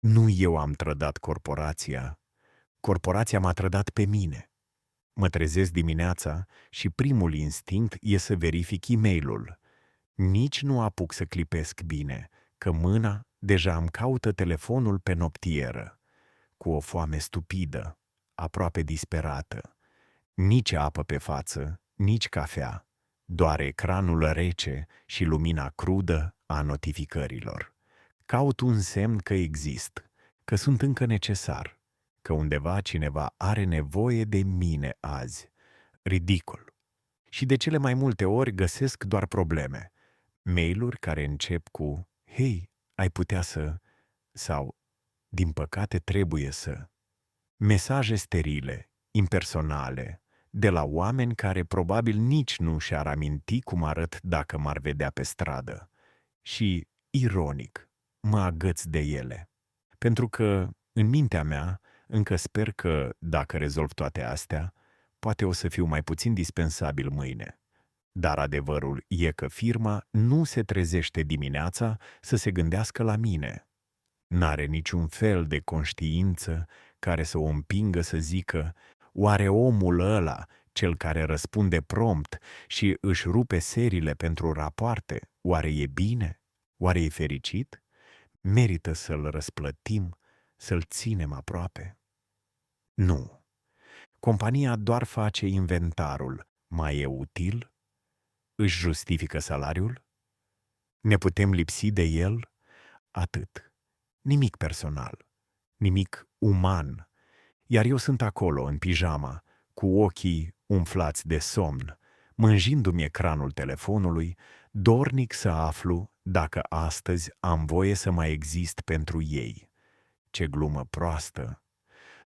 Nu eu am trădat corporația, corporația m-a trădat pe mine. Mă trezesc dimineața și primul instinct e să verific e-mailul. Nici nu apuc să clipesc bine, că mâna deja îmi caută telefonul pe noptieră, cu o foame stupidă, aproape disperată. Nici apă pe față, nici cafea, doar ecranul rece și lumina crudă a notificărilor. Caut un semn că exist, că sunt încă necesar, că undeva cineva are nevoie de mine azi. Ridicol. Și de cele mai multe ori găsesc doar probleme. Mail-uri care încep cu "Hei, ai putea să..." sau "Din păcate trebuie să..." Mesaje sterile, impersonale, de la oameni care probabil nici nu și-ar aminti cum arăt dacă m-ar vedea pe stradă. Și, ironic, mă agăț de ele. Pentru că, în mintea mea, încă sper că, dacă rezolv toate astea, poate o să fiu mai puțin dispensabil mâine. Dar adevărul e că firma nu se trezește dimineața să se gândească la mine. N-are niciun fel de conștiință care să o împingă să zică: oare omul ăla, cel care răspunde prompt și își rupe seriile pentru rapoarte, oare e bine? Oare e fericit? Merită să-l răsplătim, să-l ținem aproape? Nu. Compania doar face inventarul. Mai e util? Își justifică salariul? Ne putem lipsi de el? Atât. Nimic personal. Nimic uman. Iar eu sunt acolo, în pijama, cu ochii umflați de somn, mânjindu-mi ecranul telefonului, dornic să aflu dacă astăzi am voie să mai exist pentru ei. Ce glumă proastă!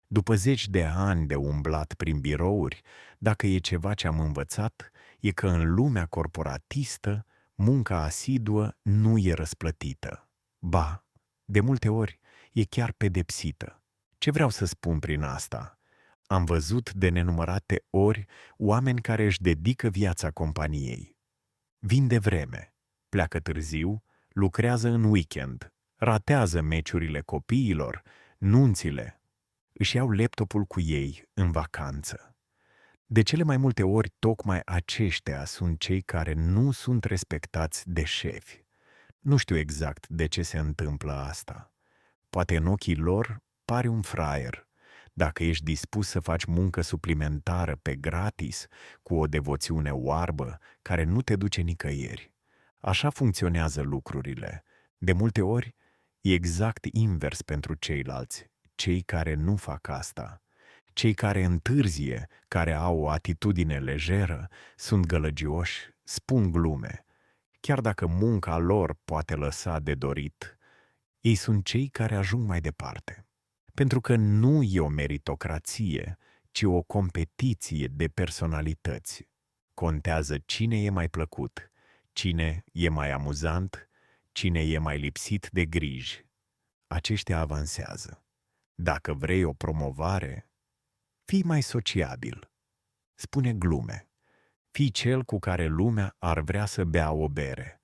După 10 de ani de umblat prin birouri, dacă e ceva ce am învățat, e că în lumea corporatistă, munca asiduă nu e răsplătită. Ba, de multe ori, e chiar pedepsită. Ce vreau să spun prin asta? Am văzut de nenumărate ori oameni care își dedică viața companiei. Vin de vreme, pleacă târziu, lucrează în weekend, ratează meciurile copiilor, nunțile, își iau laptopul cu ei în vacanță. De cele mai multe ori, tocmai aceștia sunt cei care nu sunt respectați de șefi. Nu știu exact de ce se întâmplă asta. Poate în ochii lor pari un fraier. Dacă ești dispus să faci muncă suplimentară pe gratis, cu o devoțiune oarbă care nu te duce nicăieri. Așa funcționează lucrurile. De multe ori, e exact invers pentru ceilalți, cei care nu fac asta. Cei care întârzie, care au o atitudine lejeră, sunt gălăgioși, spun glume. Chiar dacă munca lor poate lăsa de dorit, ei sunt cei care ajung mai departe. Pentru că nu e o meritocrație, ci o competiție de personalități. Contează cine e mai plăcut, cine e mai amuzant, cine e mai lipsit de griji. Aceștia avansează. Dacă vrei o promovare, fii mai sociabil. Spune glume. Fii cel cu care lumea ar vrea să bea o bere.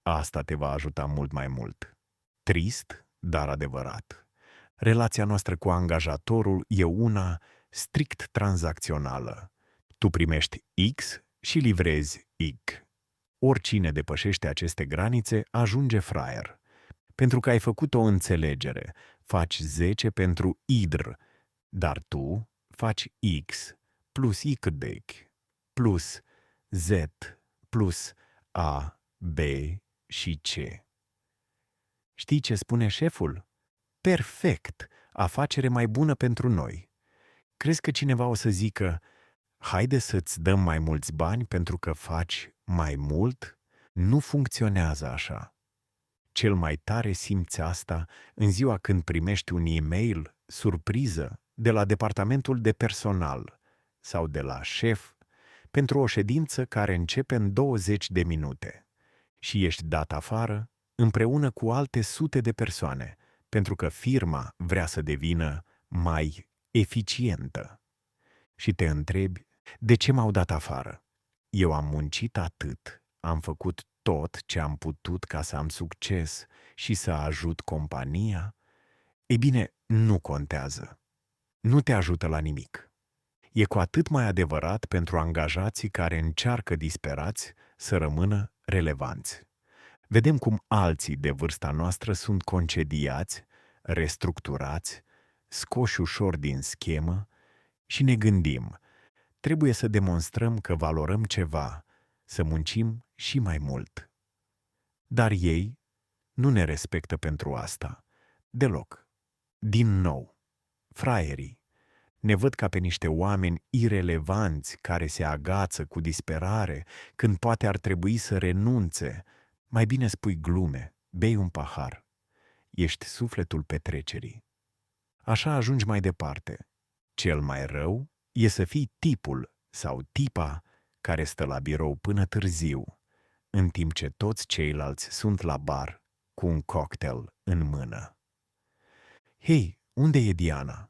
Asta te va ajuta mult mai mult. Trist, dar adevărat. Relația noastră cu angajatorul e una strict tranzacțională. Tu primești X și livrezi Y. Oricine depășește aceste granițe ajunge fraier. Pentru că ai făcut o înțelegere, faci 10 pentru idr, dar tu faci X plus Y plus Z plus A, B și C. Știi ce spune șeful? Perfect! Afacere mai bună pentru noi. Crezi că cineva o să zică: haide să-ți dăm mai mulți bani pentru că faci mai mult? Nu funcționează așa. Cel mai tare simți asta în ziua când primești un e-mail surpriză de la departamentul de personal sau de la șef pentru o ședință care începe în 20 de minute și ești dat afară împreună cu alte sute de persoane, pentru că firma vrea să devină mai eficientă. Și te întrebi: de ce m-au dat afară? Eu am muncit atât, am făcut tot ce am putut ca să am succes și să ajut compania. Ei bine, nu contează. Nu te ajută la nimic. E cu atât mai adevărat pentru angajații care încearcă disperați să rămână relevanți. Vedem cum alții de vârsta noastră sunt concediați, restructurați, scoși ușor din schemă și ne gândim, trebuie să demonstrăm că valorăm ceva, să muncim și mai mult. Dar ei nu ne respectă pentru asta, deloc. Din nou, fraierii ne văd ca pe niște oameni irelevanți care se agață cu disperare când poate ar trebui să renunțe. Mai bine spui glume, bei un pahar. Ești sufletul petrecerii. Așa ajungi mai departe. Cel mai rău e să fii tipul sau tipa care stă la birou până târziu, în timp ce toți ceilalți sunt la bar cu un cocktail în mână. Hei, unde e Diana?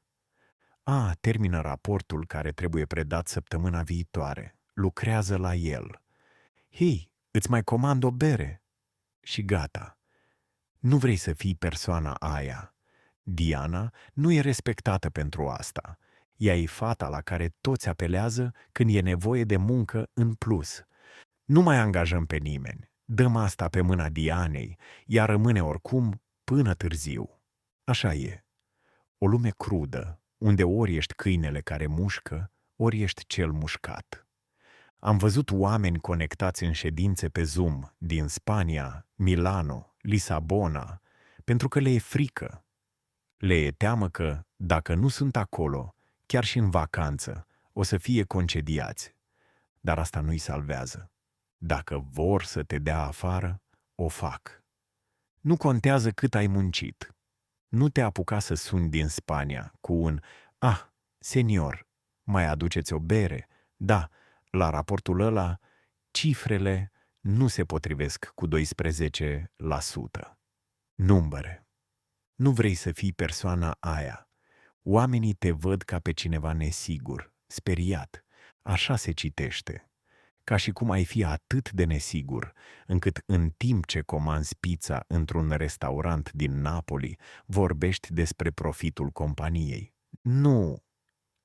Termină raportul care trebuie predat săptămâna viitoare. Lucrează la el. Hei, îți mai comand o bere. Și gata. Nu vrei să fii persoana aia. Diana nu e respectată pentru asta. Ea e fata la care toți apelează când e nevoie de muncă în plus. Nu mai angajăm pe nimeni. Dăm asta pe mâna Dianei, ea rămâne oricum până târziu. Așa e. O lume crudă, unde ori ești câinele care mușcă, ori ești cel mușcat. Am văzut oameni conectați în ședințe pe Zoom din Spania, Milano, Lisabona, pentru că le e frică. Le e teamă că, dacă nu sunt acolo, chiar și în vacanță, o să fie concediați. Dar asta nu-i salvează. Dacă vor să te dea afară, o fac. Nu contează cât ai muncit. Nu te apuca să suni din Spania cu un senior, mai aduceți o bere? Da, la raportul ăla, cifrele nu se potrivesc cu 12%. Numbere. Nu vrei să fii persoana aia. Oamenii te văd ca pe cineva nesigur, speriat. Așa se citește. Ca și cum ai fi atât de nesigur, încât în timp ce comanzi pizza într-un restaurant din Napoli, vorbești despre profitul companiei.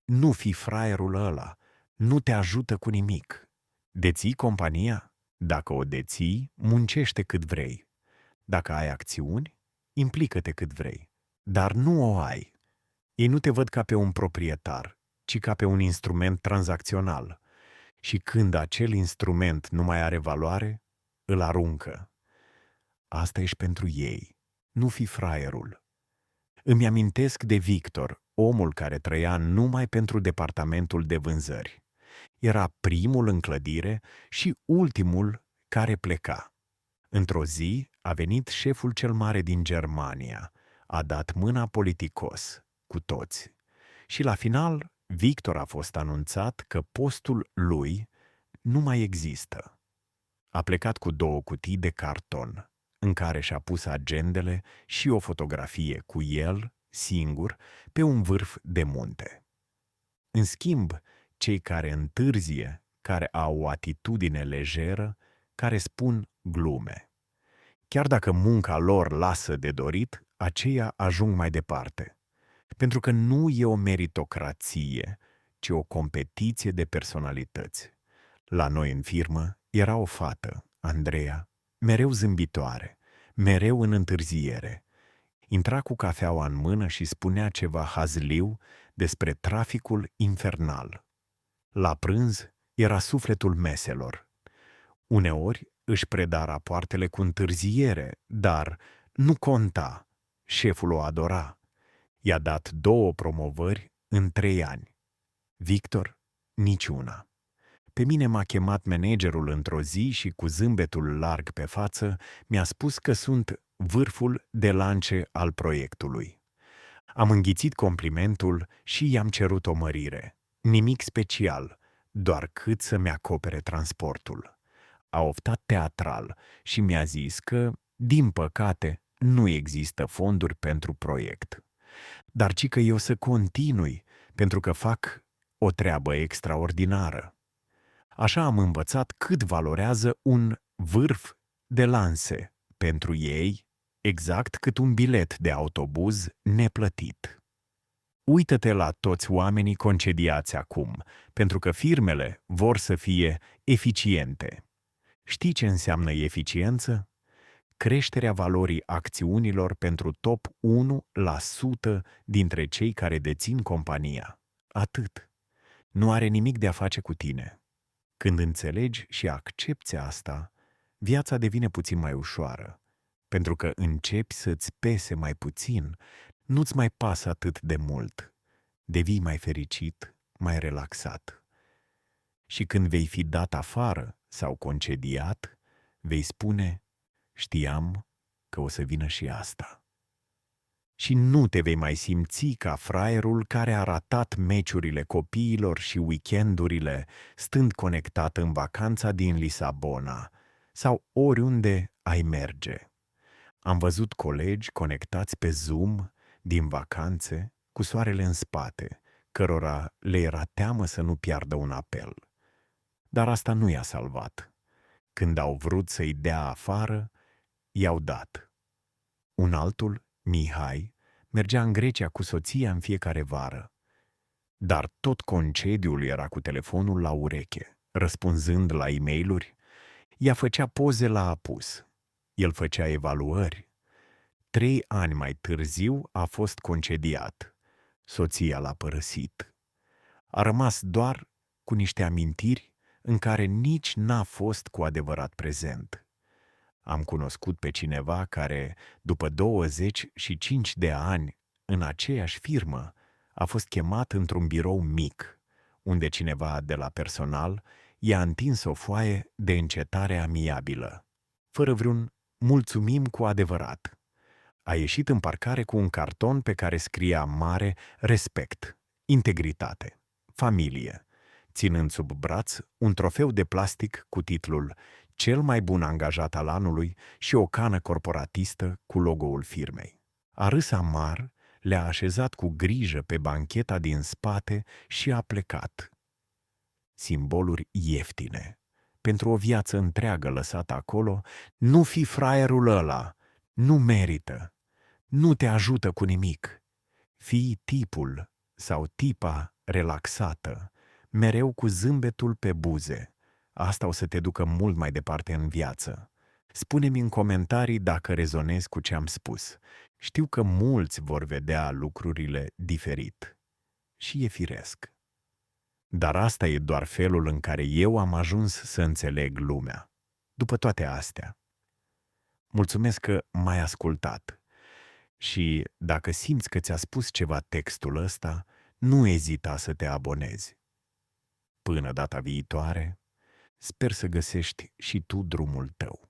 Nu fi fraierul ăla. Nu te ajută cu nimic. Deții compania? Dacă o deții, muncește cât vrei. Dacă ai acțiuni, implică-te cât vrei. Dar nu o ai. Ei nu te văd ca pe un proprietar, ci ca pe un instrument tranzacțional. Și când acel instrument nu mai are valoare, îl aruncă. Asta ești pentru ei. Nu fi fraierul. Îmi amintesc de Victor, omul care trăia numai pentru departamentul de vânzări. Era primul în clădire și ultimul care pleca. Într-o zi a venit șeful cel mare din Germania, a dat mâna politicos cu toți. Și la final, Victor a fost anunțat că postul lui nu mai există. A plecat cu 2 cutii de carton, în care și-a pus agendele și o fotografie cu el, singur, pe un vârf de munte. În schimb, cei care întârzie, care au o atitudine lejeră, care spun glume. Chiar dacă munca lor lasă de dorit, aceia ajung mai departe. Pentru că nu e o meritocrație, ci o competiție de personalități. La noi în firmă era o fată, Andreea, mereu zâmbitoare, mereu în întârziere. Intra cu cafeaua în mână și spunea ceva hazliu despre traficul infernal. La prânz era sufletul meselor. Uneori își preda rapoartele cu întârziere, dar nu conta. Șeful o adora. I-a dat 2 promovări în 3 ani. Victor, niciuna. Pe mine m-a chemat managerul într-o zi și cu zâmbetul larg pe față mi-a spus că sunt vârful de lance al proiectului. Am înghițit complimentul și i-am cerut o mărire. Nimic special, doar cât să-mi acopere transportul. A oftat teatral și mi-a zis că, din păcate, nu există fonduri pentru proiect. Dar ci că eu să continui, pentru că fac o treabă extraordinară. Așa am învățat cât valorează un vârf de lanse pentru ei, exact cât un bilet de autobuz neplătit. Uită-te la toți oamenii concediați acum, pentru că firmele vor să fie eficiente. Știi ce înseamnă eficiență? Creșterea valorii acțiunilor pentru top 1% dintre cei care dețin compania. Atât. Nu are nimic de a face cu tine. Când înțelegi și accepți asta, viața devine puțin mai ușoară, pentru că începi să-ți pese mai puțin, nu-ți mai pasă atât de mult. Devii mai fericit, mai relaxat. Și când vei fi dat afară sau concediat, vei spune: știam că o să vină și asta. Și nu te vei mai simți ca fraierul care a ratat meciurile copiilor și weekendurile stând conectat în vacanța din Lisabona sau oriunde ai merge. Am văzut colegi conectați pe Zoom din vacanțe cu soarele în spate, cărora le era teamă să nu piardă un apel. Dar asta nu i-a salvat. Când au vrut să-i dea afară, i-au dat. Un altul, Mihai, mergea în Grecia cu soția în fiecare vară. Dar tot concediul era cu telefonul la ureche, răspunzând la e-mailuri. Ea făcea poze la apus. El făcea evaluări. 3 ani mai târziu a fost concediat. Soția l-a părăsit. A rămas doar cu niște amintiri în care nici n-a fost cu adevărat prezent. Am cunoscut pe cineva care, după 25 de ani în aceeași firmă, a fost chemat într-un birou mic, unde cineva de la personal i-a întins o foaie de încetare amiabilă, fără vreun mulțumim cu adevărat. A ieșit în parcare cu un carton pe care scria mare respect, integritate, familie, ținând sub braț un trofeu de plastic cu titlul cel mai bun angajat al anului și o cană corporatistă cu logo-ul firmei. A râs amar, le-a așezat cu grijă pe bancheta din spate și a plecat. Simboluri ieftine. Pentru o viață întreagă lăsată acolo, nu fi fraierul ăla, nu merită, nu te ajută cu nimic. Fii tipul sau tipa relaxată, mereu cu zâmbetul pe buze. Asta o să te ducă mult mai departe în viață. Spune-mi în comentarii dacă rezonezi cu ce am spus. Știu că mulți vor vedea lucrurile diferit. Și e firesc. Dar asta e doar felul în care eu am ajuns să înțeleg lumea. După toate astea, mulțumesc că m-ai ascultat. Și dacă simți că ți-a spus ceva textul ăsta, nu ezita să te abonezi. Până data viitoare, sper să găsești și tu drumul tău.